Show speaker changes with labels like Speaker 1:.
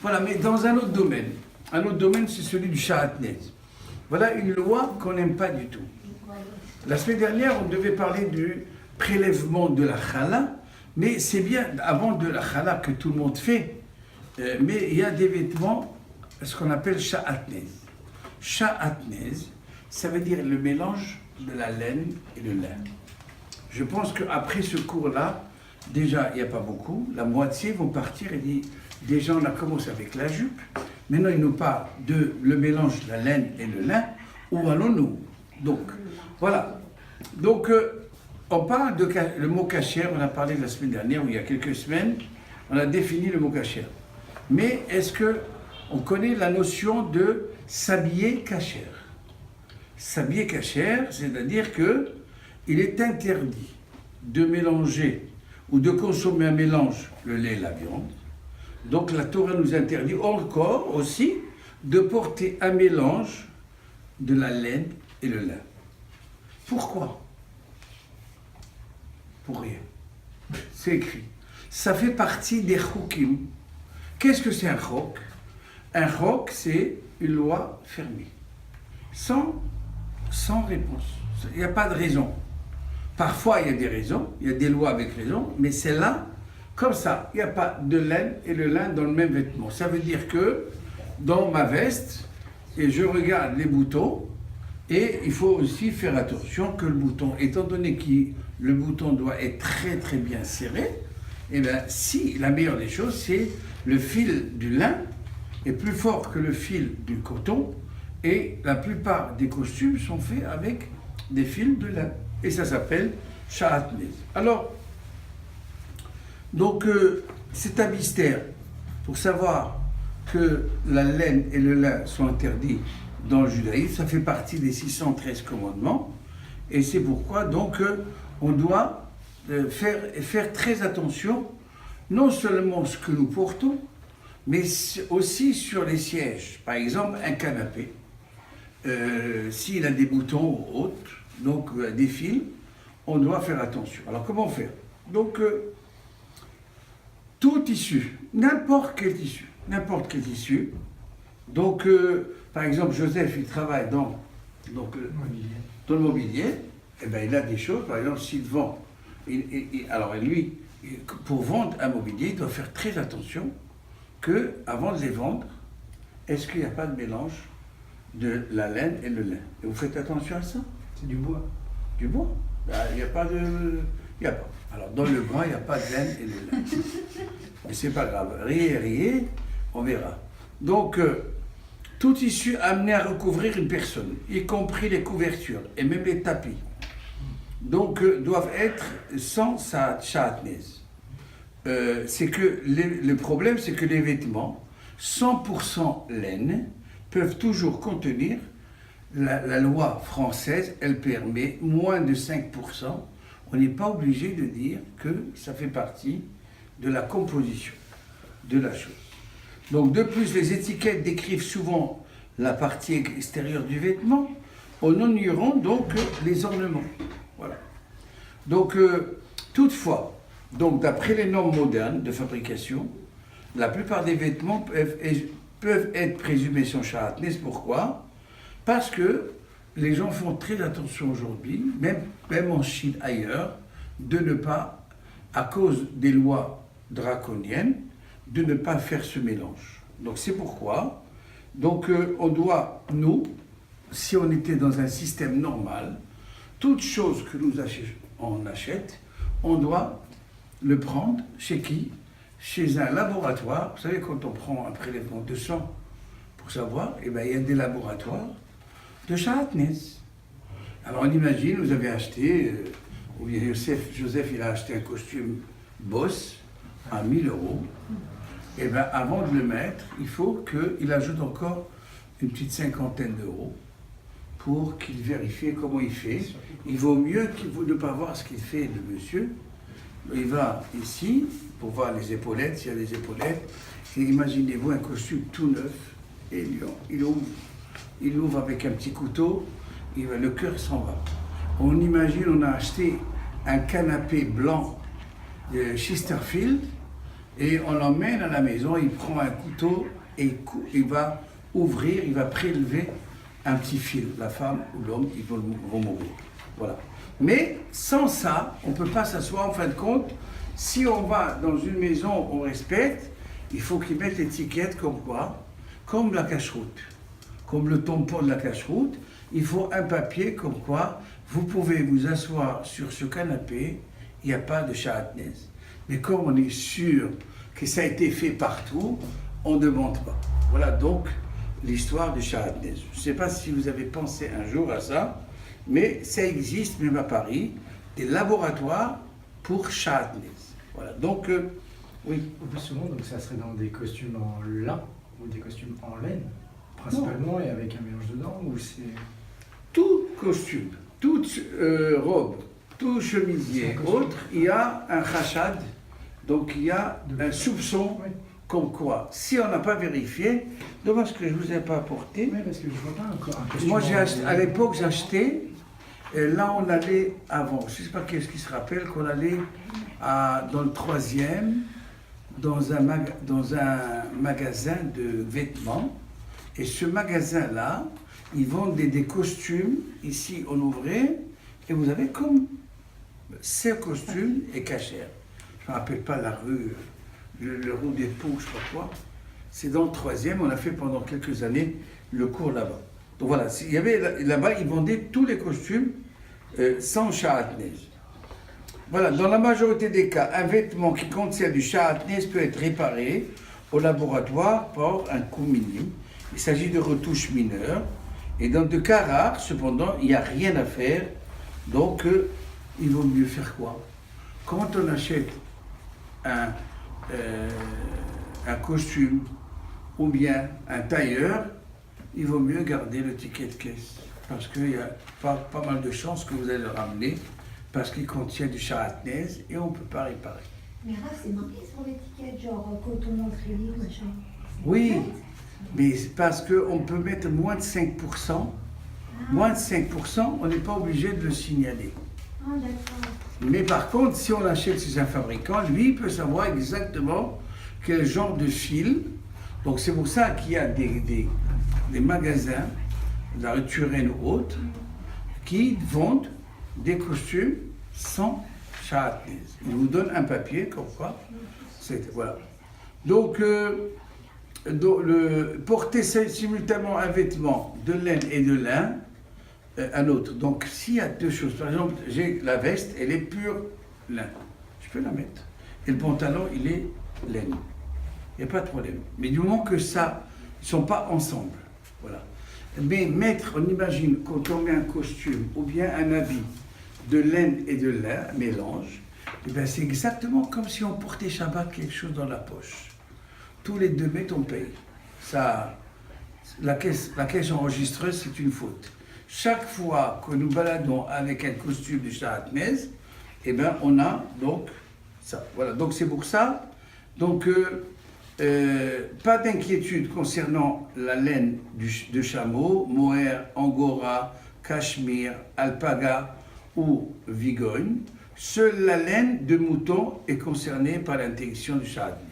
Speaker 1: Voilà, mais dans un autre domaine, c'est celui du Shahatnez. Voilà une loi qu'on n'aime pas du tout. La semaine dernière, on devait parler du prélèvement de la chala, mais c'est bien avant de la chala que tout le monde fait. Mais il y a des vêtements, ce qu'on appelle Shahatnez. Shahatnez, ça veut dire le mélange de la laine et le lin. Je pense qu'après ce cours-là, déjà, il n'y a pas beaucoup. La moitié vont partir et dire, déjà, on a commencé avec la jupe. Maintenant, il nous parle de le mélange de la laine et le lin. Où allons-nous? Donc, voilà. Donc, on parle de le mot kasher. On a parlé la semaine dernière, ou il y a quelques semaines, on a défini le mot kasher. Mais est-ce qu'on connaît la notion de s'habiller kasher? S'habiller kasher, c'est-à-dire que il est interdit de mélanger ou de consommer un mélange, le lait et la viande. Donc la Torah nous interdit encore aussi de porter un mélange de la laine et le lin. Pourquoi? Pour rien. C'est écrit. Ça fait partie des chokim. Qu'est-ce que c'est un chok? Un chok, c'est une loi fermée. Sans réponse. Il n'y a pas de raison. Parfois, il y a des raisons, il y a des lois avec raison, mais celle-là, comme ça, il n'y a pas de laine et le lin dans le même vêtement. Ça veut dire que dans ma veste, et je regarde les boutons, et il faut aussi faire attention que le bouton, étant donné que le bouton doit être très très bien serré, et bien si la meilleure des choses, c'est le fil du lin est plus fort que le fil du coton, et la plupart des costumes sont faits avec des fils de lin. Et ça s'appelle Shahatnez. Alors, donc, c'est un mystère pour savoir que la laine et le lin sont interdits dans le judaïsme. Ça fait partie des 613 commandements. Et c'est pourquoi, donc, on doit faire très attention, non seulement ce que nous portons, mais aussi sur les sièges. Par exemple, un canapé, s'il a des boutons ou autres, donc des fils, on doit faire attention. Alors comment faire? Donc tout tissu, n'importe quel tissu. Donc par exemple Joseph, il travaille dans le mobilier, et bien il a des choses, par exemple s'il vend, alors lui, pour vendre un mobilier, il doit faire très attention que avant de les vendre, est-ce qu'il n'y a pas de mélange de la laine et le lin? Et vous faites attention à ça?
Speaker 2: C'est du bois.
Speaker 1: Du bois? Il n'y a pas de... Il n'y a pas. Alors, dans le bras, il n'y a pas de laine et de lin. Mais c'est pas grave. Riez, on verra. Donc, tout tissu amené à recouvrir une personne, y compris les couvertures et même les tapis, donc doivent être sans sa shahatnez. C'est que le problème, c'est que les vêtements 100% laine peuvent toujours contenir. La loi française, elle permet moins de 5%. On n'est pas obligé de dire que ça fait partie de la composition de la chose. Donc de plus, les étiquettes décrivent souvent la partie extérieure du vêtement en ignorant donc les ornements. Voilà. Donc toutefois, donc d'après les normes modernes de fabrication, la plupart des vêtements peuvent être présumés sans shahatnez. Pourquoi? Parce que les gens font très attention aujourd'hui, même en Chine ailleurs, de ne pas, à cause des lois draconiennes, de ne pas faire ce mélange. Donc c'est pourquoi, donc on doit, nous, si on était dans un système normal, toute chose que on achète, on doit le prendre chez qui? Chez un laboratoire. Vous savez, quand on prend un prélèvement de sang pour savoir, eh bien, il y a des laboratoires de shahatnez. Alors on imagine, vous avez acheté, ou bien Joseph il a acheté un costume Boss à 1 000 €. Et bien avant de le mettre, il faut qu'il ajoute encore une petite cinquantaine d'euros pour qu'il vérifie comment il fait. Il vaut mieux ne pas voir ce qu'il fait, le monsieur. Il va ici pour voir les épaulettes, s'il y a des épaulettes. Et imaginez-vous un costume tout neuf, et il ouvre avec un petit couteau, le cœur s'en va. On imagine, on a acheté un canapé blanc de Chesterfield, Et on l'emmène à la maison, il prend un couteau et il va ouvrir, il va prélever un petit fil. La femme ou l'homme, ils vont mourir. Voilà. Mais sans ça, on ne peut pas s'asseoir. En fin de compte, si on va dans une maison, on respecte, il faut qu'ils mettent l'étiquette comme quoi? Comme la cache-route. Comme le tampon de la cache-route, il faut un papier comme quoi vous pouvez vous asseoir sur ce canapé, il n'y a pas de Shahatnez. Mais comme on est sûr que ça a été fait partout, on ne demande pas. Voilà donc l'histoire de Shahatnez. Je ne sais pas si vous avez pensé un jour à ça, mais ça existe même à Paris, des laboratoires pour Shahatnez. Voilà, donc, oui.
Speaker 2: Au plus souvent, donc ça serait dans des costumes en lin ou des costumes en laine, principalement, et avec un mélange dedans, ou c'est...
Speaker 1: Tout costume, toute robe, tout chemisier, autre, il y a un khashad, donc il y a un soupçon,
Speaker 2: Oui.
Speaker 1: comme quoi, si on n'a pas vérifié, dommage que je ne vous ai pas apporté.
Speaker 2: Oui, parce que je ne vois pas encore un costume.
Speaker 1: Moi,
Speaker 2: en
Speaker 1: à
Speaker 2: laine.
Speaker 1: l'époque, j'achetais, et là, on allait avant, je ne sais pas qu'est-ce qui se rappelle, qu'on allait dans le 3e, dans un magasin de vêtements, et ce magasin-là, ils vendent des costumes, ici on ouvrait, et vous avez comme ces costumes et cachères. Je ne me rappelle pas la rue, le rue des Poux, je ne sais pas quoi. C'est dans le 3e, on a fait pendant quelques années le cours là-bas. Donc voilà, il y avait là-bas, ils vendaient tous les costumes sans Shahatnez. Voilà, dans la majorité des cas, un vêtement qui contient du Shahatnez peut être réparé au laboratoire par un coût minime. Il s'agit de retouches mineures. Et dans de cas rares, cependant, il n'y a rien à faire. Donc, il vaut mieux faire quoi? Quand on achète un costume ou bien un tailleur, il vaut mieux garder le ticket de caisse. Parce qu'il y a pas mal de chances que vous allez le ramener, parce qu'il contient du Shahatnez et on ne peut pas réparer.
Speaker 3: Mais là, c'est marqué sur l'étiquette, genre coton acrylique, machin.
Speaker 1: Oui, mais c'est parce qu'on peut mettre moins de 5%. Moins de 5%, on n'est pas obligé de le signaler.
Speaker 3: Ah, d'accord.
Speaker 1: Mais par contre, si on l'achète chez un fabricant, lui, il peut savoir exactement quel genre de fil. Donc c'est pour ça qu'il y a des magasins, de la rue Turenne ou autres, qui vendent des costumes sans Shahatnez. Ils vous donnent un papier, comme quoi. Voilà. Donc, porter simultanément un vêtement de laine et de lin, un autre. Donc, s'il y a deux choses, par exemple, j'ai la veste, elle est pure lin. Je peux la mettre. Et le pantalon, il est laine. Il n'y a pas de problème. Mais du moment que ça, ils ne sont pas ensemble. Voilà. Mais mettre, on imagine, quand on met un costume ou bien un habit de laine et de lin, mélange, eh bien, c'est exactement comme si on portait Shabbat quelque chose dans la poche. Tous les 2 mètres, on paye. Ça, la caisse enregistreuse, c'est une faute. Chaque fois que nous baladons avec un costume de Shahatnez, eh bien, on a donc ça. Voilà, donc c'est pour ça. Donc, pas d'inquiétude concernant la laine de chameau, mohair, angora, cachemire, alpaga ou vigogne. Seule la laine de mouton est concernée par l'interdiction du Shahatnez.